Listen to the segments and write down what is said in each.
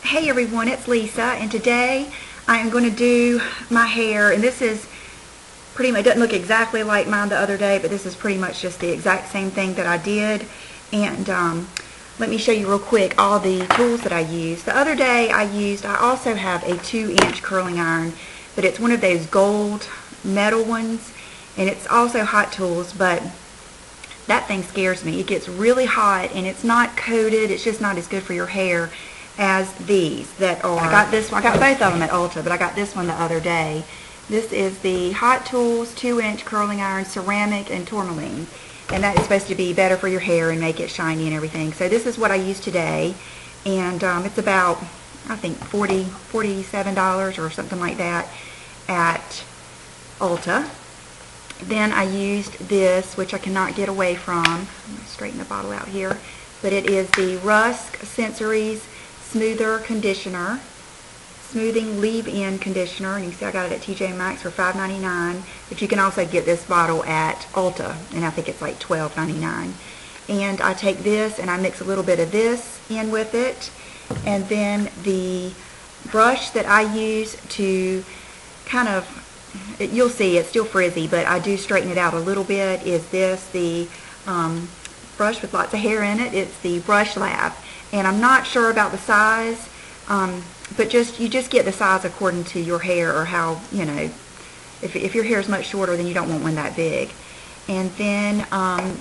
Hey everyone, it's Lisa, and today I am going to do my hair, and this is pretty much, it doesn't look exactly like mine the other day, but this is pretty much just the exact same thing that I did. And let me show you real quick all the tools that I used. The other day I also have a 2-inch curling iron, but it's one of those gold metal ones, and it's also Hot Tools, but that thing scares me. It gets really hot and it's not coated. It's just not as good for your hair as these that are. I got this one. I got both of them at Ulta, but I got this one the other day. This is the Hot Tools 2-inch curling iron, ceramic and tourmaline, and that is supposed to be better for your hair and make it shiny and everything. So this is what I used today, and it's about, I think, $47 or something like that at Ulta. Then I used this, which I cannot get away from. I'm going to straighten the bottle out here, but it is the Rusk Sensories Smoother Conditioner, Smoothing Leave-In Conditioner, and you can see I got it at TJ Maxx for $5.99, but you can also get this bottle at Ulta, and I think it's like $12.99. And I take this and I mix a little bit of this in with it, and then the brush that I use to kind of, you'll see it's still frizzy, but I do straighten it out a little bit, is this, the brush with lots of hair in it. It's the Brush Lab, and I'm not sure about the size, but you just get the size according to your hair, or how, you know, if your hair is much shorter, then you don't want one that big. And then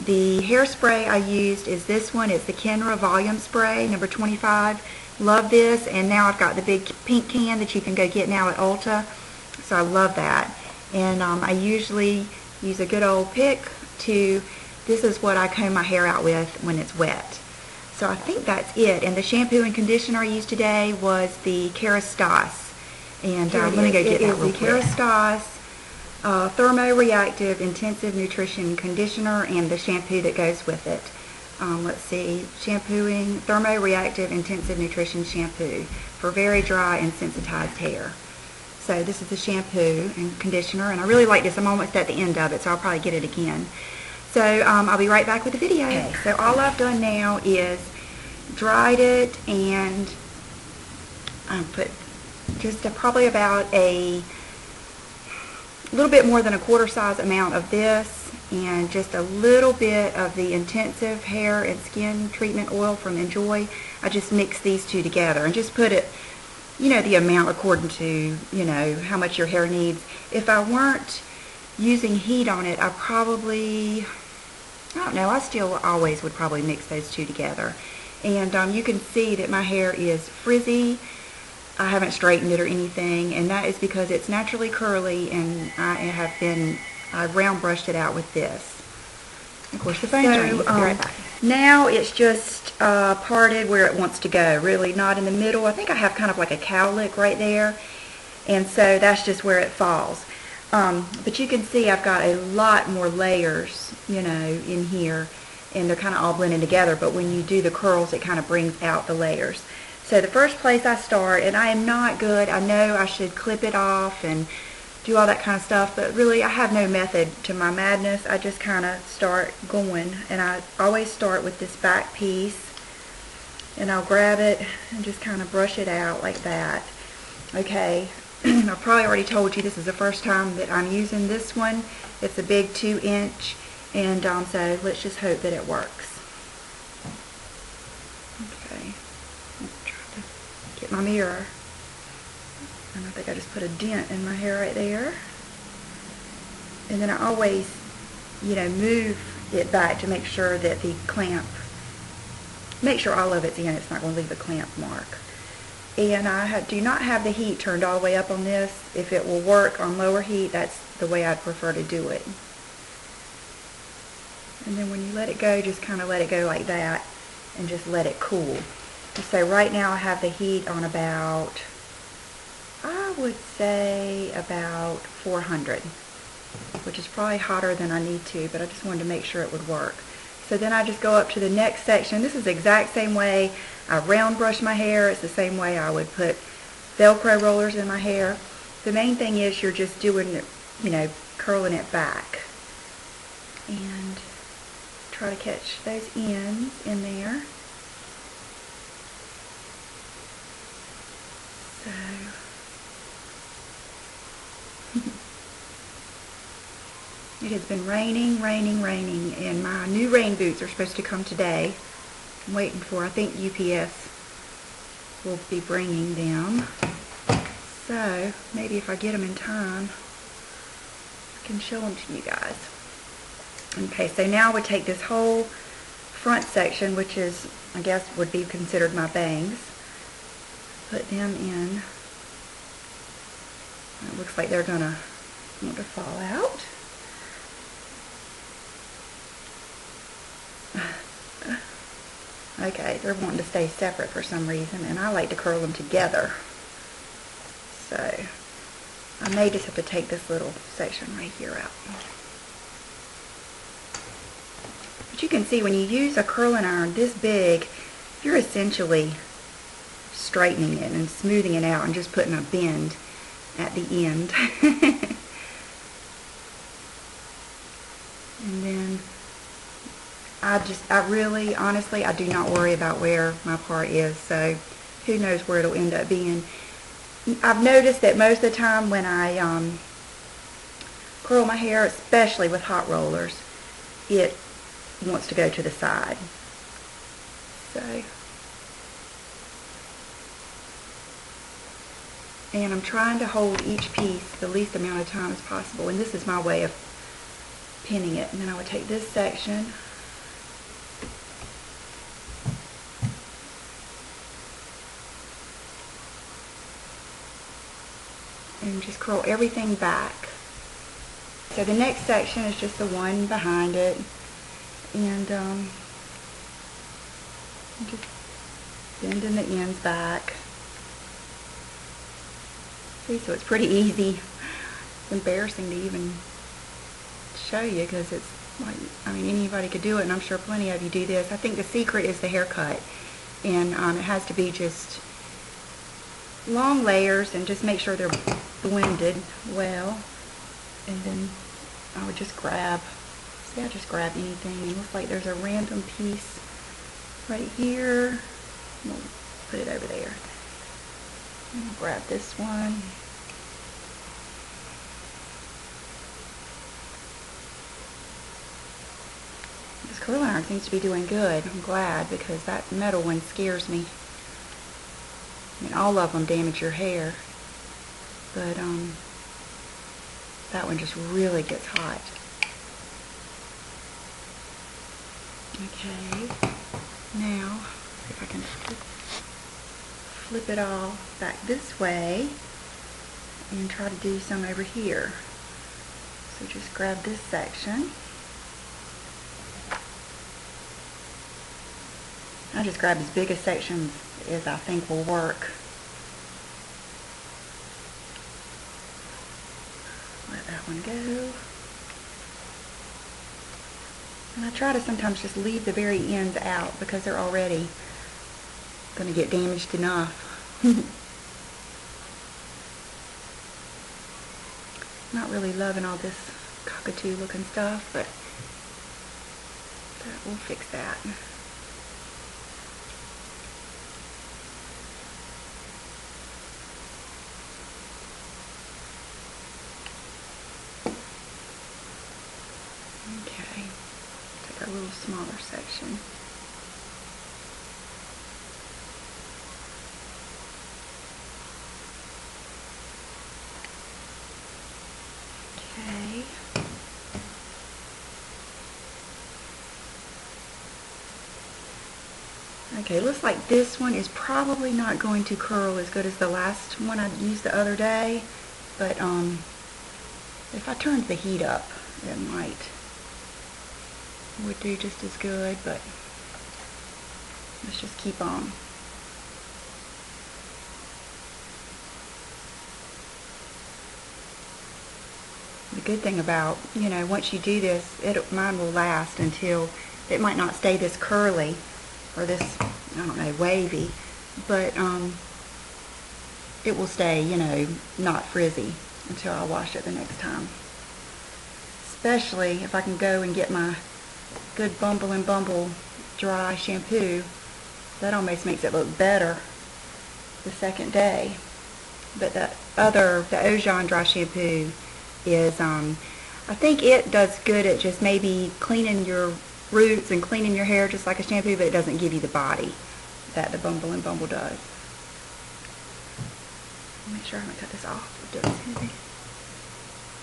the hairspray I used is this one. It's the Kenra Volume Spray, number 25. Love this, and now I've got the big pink can that you can go get now at Ulta. So I love that. And I usually use a good old pick this is what I comb my hair out with when it's wet. So I think that's it. And the shampoo and conditioner I used today was the Kerastase. And let me go get that real quick. It is the Kerastase Thermoreactive Intensive Nutrition Conditioner, and the shampoo that goes with it. Let's see, shampooing Thermoreactive Intensive Nutrition Shampoo for very dry and sensitized hair. So this is the shampoo and conditioner, and I really like this. I'm almost at the end of it, so I'll probably get it again. So I'll be right back with the video. Okay, so all I've done now is dried it, and I put just probably about a little bit more than a quarter size amount of this, and just a little bit of the intensive hair and skin treatment oil from Enjoy. I just mix these two together and just put it, you know, the amount according to, you know, how much your hair needs. If I weren't using heat on it, I probably, I don't know, I still always would probably mix those two together. And you can see that my hair is frizzy. I haven't straightened it or anything, and that is because it's naturally curly, and I round brushed it out with this. Of course, the phone's ringing. Be right back. Now it's just parted where it wants to go, really not in the middle. I think I have kind of like a cowlick right there, and so that's just where it falls. But you can see I've got a lot more layers, you know, in here, and they're kind of all blended together, but when you do the curls, it kind of brings out the layers. So the first place I start, and I am not good, I know I should clip it off and do all that kind of stuff, but really I have no method to my madness. I just kind of start going, and I always start with this back piece, and I'll grab it and just kind of brush it out like that. Okay, I've probably already told you this is the first time that I'm using this one. It's a big 2-inch, and so let's just hope that it works. Okay, let's try to get my mirror. And I think I just put a dent in my hair right there. And then I always, you know, move it back to make sure that the clamp, make sure all of it's in, it's not going to leave a clamp mark. And I do not have the heat turned all the way up on this. If it will work on lower heat, that's the way I'd prefer to do it. And then when you let it go, just kind of let it go like that, and just let it cool. And so right now I have the heat on about, I would say about 400, which is probably hotter than I need to, but I just wanted to make sure it would work. So then I just go up to the next section. This is the exact same way I round brush my hair. It's the same way I would put Velcro rollers in my hair. The main thing is you're just doing it, you know, curling it back. And try to catch those ends in there. So it has been raining, and my new rain boots are supposed to come today. I'm waiting for, I think UPS will be bringing them. So maybe if I get them in time, I can show them to you guys. Okay, so now we take this whole front section, which is, I guess, would be considered my bangs, put them in. It looks like they're gonna want to fall out. Okay, they're wanting to stay separate for some reason, and I like to curl them together. So I may just have to take this little section right here out. But you can see when you use a curling iron this big, you're essentially straightening it and smoothing it out and just putting a bend at the end. And then I really, honestly, I do not worry about where my part is, so who knows where it'll end up being. I've noticed that most of the time when I curl my hair, especially with hot rollers, it wants to go to the side. So, and I'm trying to hold each piece the least amount of time as possible, and this is my way of pinning it. And then I would take this section and just curl everything back. So the next section is just the one behind it, and just bending the ends back. See, so it's pretty easy. It's embarrassing to even show you because it's like, I mean, anybody could do it, and I'm sure plenty of you do this. I think the secret is the haircut, and it has to be just long layers, and just make sure they're blended well. And then I would just grab, see, I just grab anything. It looks like there's a random piece right here. We'll put it over there. And I'll grab this one. This curling iron seems to be doing good. I'm glad, because that metal one scares me. I mean, all of them damage your hair, but that one just really gets hot. Okay, now see if I can flip it all back this way and try to do some over here. So just grab this section. I just grab as big a section as I think will work. Let that one go. And I try to sometimes just leave the very ends out because they're already going to get damaged enough. Not really loving all this cockatoo looking stuff, but we'll fix that. Okay, take a little smaller section. Okay. Okay, looks like this one is probably not going to curl as good as the last one I used the other day, but if I turned the heat up, it would do just as good, but let's just keep on. The good thing about, you know, once you do this, mine will last until, it might not stay this curly or this, I don't know, wavy, but it will stay, you know, not frizzy until I wash it the next time. Especially if I can go and get my good Bumble and Bumble dry shampoo. That almost makes it look better the second day. But the Ojon dry shampoo is, I think it does good at just maybe cleaning your roots and cleaning your hair just like a shampoo, but it doesn't give you the body that the Bumble and Bumble does. Make sure I haven't cut this off.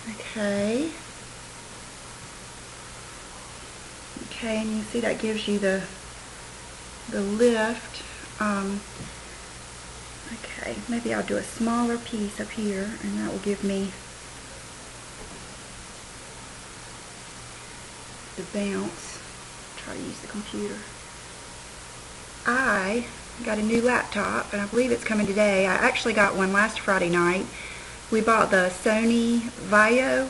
Okay. Okay, and you see that gives you the lift. Okay, maybe I'll do a smaller piece up here, and that will give me the bounce. Try to use the computer. I got a new laptop, and I believe it's coming today. I actually got one last Friday night. We bought the Sony Vaio,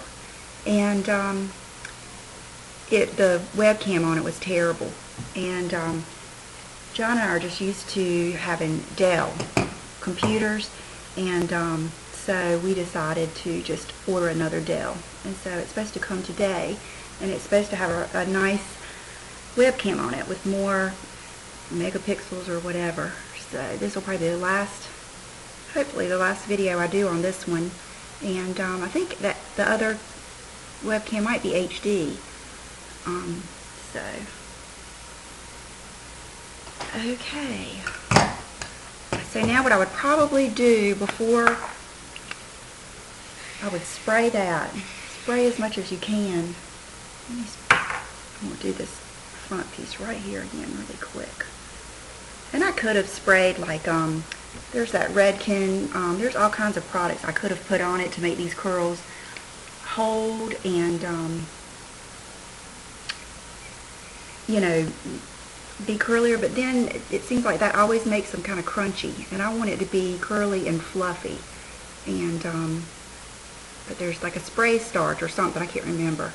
and the webcam on it was terrible. And John and I are just used to having Dell computers, and so we decided to just order another Dell. And so it's supposed to come today, and it's supposed to have a nice webcam on it with more megapixels or whatever. So this will probably be the last, hopefully the last video I do on this one. And I think that the other webcam might be HD. Okay. So now what I would probably do before, I would spray that. Spray as much as you can. I'm going to do this front piece right here again really quick. And I could have sprayed like, there's that Redken, there's all kinds of products I could have put on it to make these curls hold and, you know, be curlier, but then it seems like that always makes them kind of crunchy, and I want it to be curly and fluffy. And but there's like a spray starch or something, I can't remember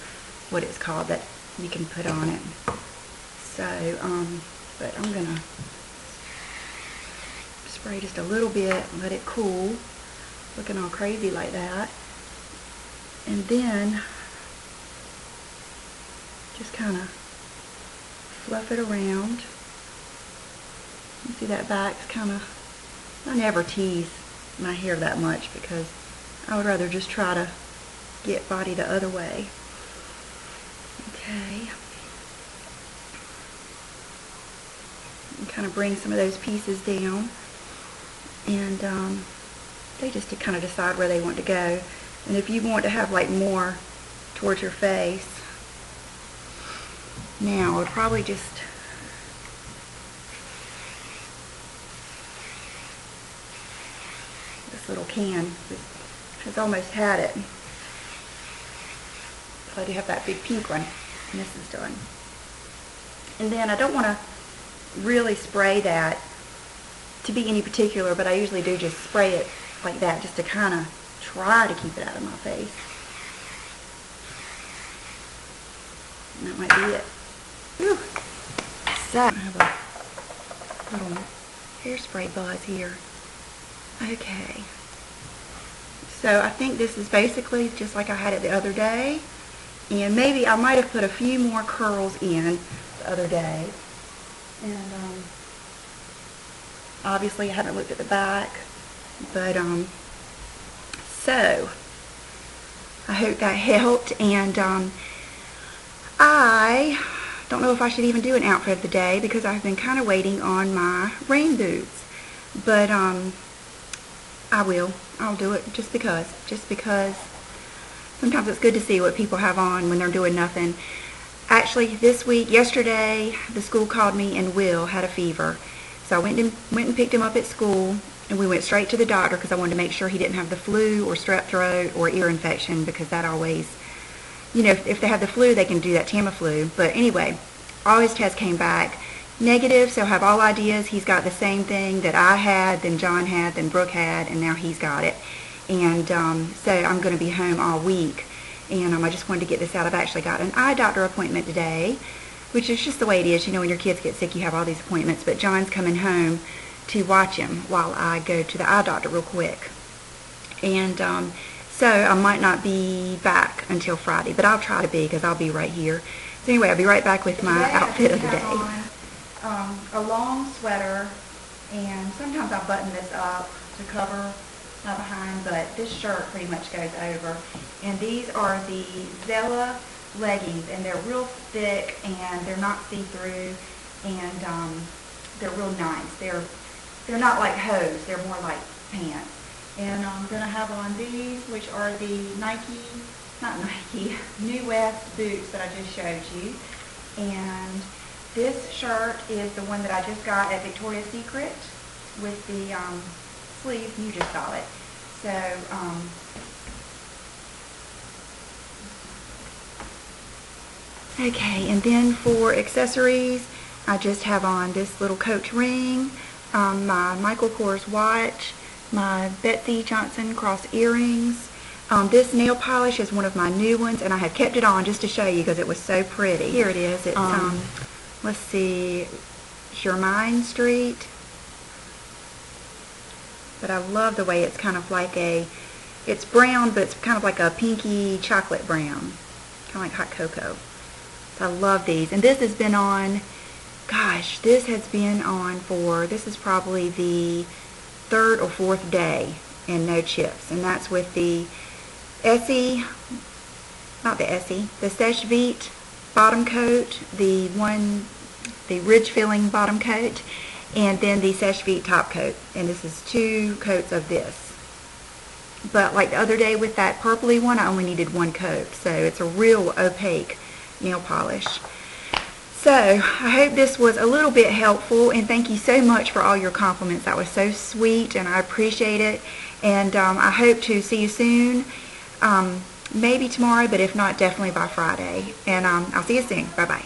what it's called, that you can put on it. So but I'm gonna spray just a little bit and let it cool, looking all crazy like that, and then just kind of fluff it around. You see that back's kind of, I never tease my hair that much because I would rather just try to get body the other way. Okay. And kind of bring some of those pieces down, and they just to kind of decide where they want to go. And if you want to have like more towards your face, now I would probably just this little can has almost had it. So I do have that big pink one, and this is done. And then I don't want to really spray that to be any particular, but I usually do just spray it like that just to kind of try to keep it out of my face. And that might be it. Whew. So I have a little hairspray buzz here. Okay. So I think this is basically just like I had it the other day. And maybe I might have put a few more curls in the other day. And obviously I haven't looked at the back. But so I hope that helped. And I don't know if I should even do an outfit of the day because I've been kind of waiting on my rain boots. But I will. I'll do it just because. Sometimes it's good to see what people have on when they're doing nothing. Actually, yesterday, the school called me and Will had a fever. So I went and picked him up at school, and we went straight to the doctor because I wanted to make sure he didn't have the flu or strep throat or ear infection, because that always, you know, if they have the flu, they can do that Tamiflu. But anyway, all his tests came back negative, so I have all ideas. He's got the same thing that I had, then John had, then Brooke had, and now he's got it. And so I'm going to be home all week. And I just wanted to get this out. I've actually got an eye doctor appointment today, which is just the way it is. You know, when your kids get sick, you have all these appointments. But John's coming home to watch him while I go to the eye doctor real quick. And so I might not be back until Friday, but I'll try to be because I'll be right here. So anyway, I'll be right back with my outfit of the day. A long sweater, and sometimes I button this up to cover behind, but this shirt pretty much goes over. And these are the Zella leggings, and they're real thick and they're not see-through, and they're real nice. They're not like hose, they're more like pants. And I'm gonna have on these, which are the New West boots that I just showed you. And this shirt is the one that I just got at Victoria's Secret with the sleeves. You just saw it. So, okay, and then for accessories, I just have on this little Coach ring, my Michael Kors watch, my Betsy Johnson cross earrings. This nail polish is one of my new ones, and I have kept it on just to show you because it was so pretty. Here it is. It's, let's see, Jermyn Street. But I love the way it's kind of like it's brown, but it's kind of like a pinky chocolate brown. Kind of like hot cocoa. So I love these. And this has been on, gosh, this has been on for, this is probably the 3rd or 4th day, and no chips. And that's with the Estee, the Seche Vite bottom coat, the ridge filling bottom coat, and then the Seche Vite top coat. And this is 2 coats of this. But like the other day with that purpley one, I only needed 1 coat. So it's a real opaque nail polish. So I hope this was a little bit helpful, and thank you so much for all your compliments. That was so sweet, and I appreciate it. And I hope to see you soon. Maybe tomorrow, but if not, definitely by Friday. And I'll see you soon. Bye-bye.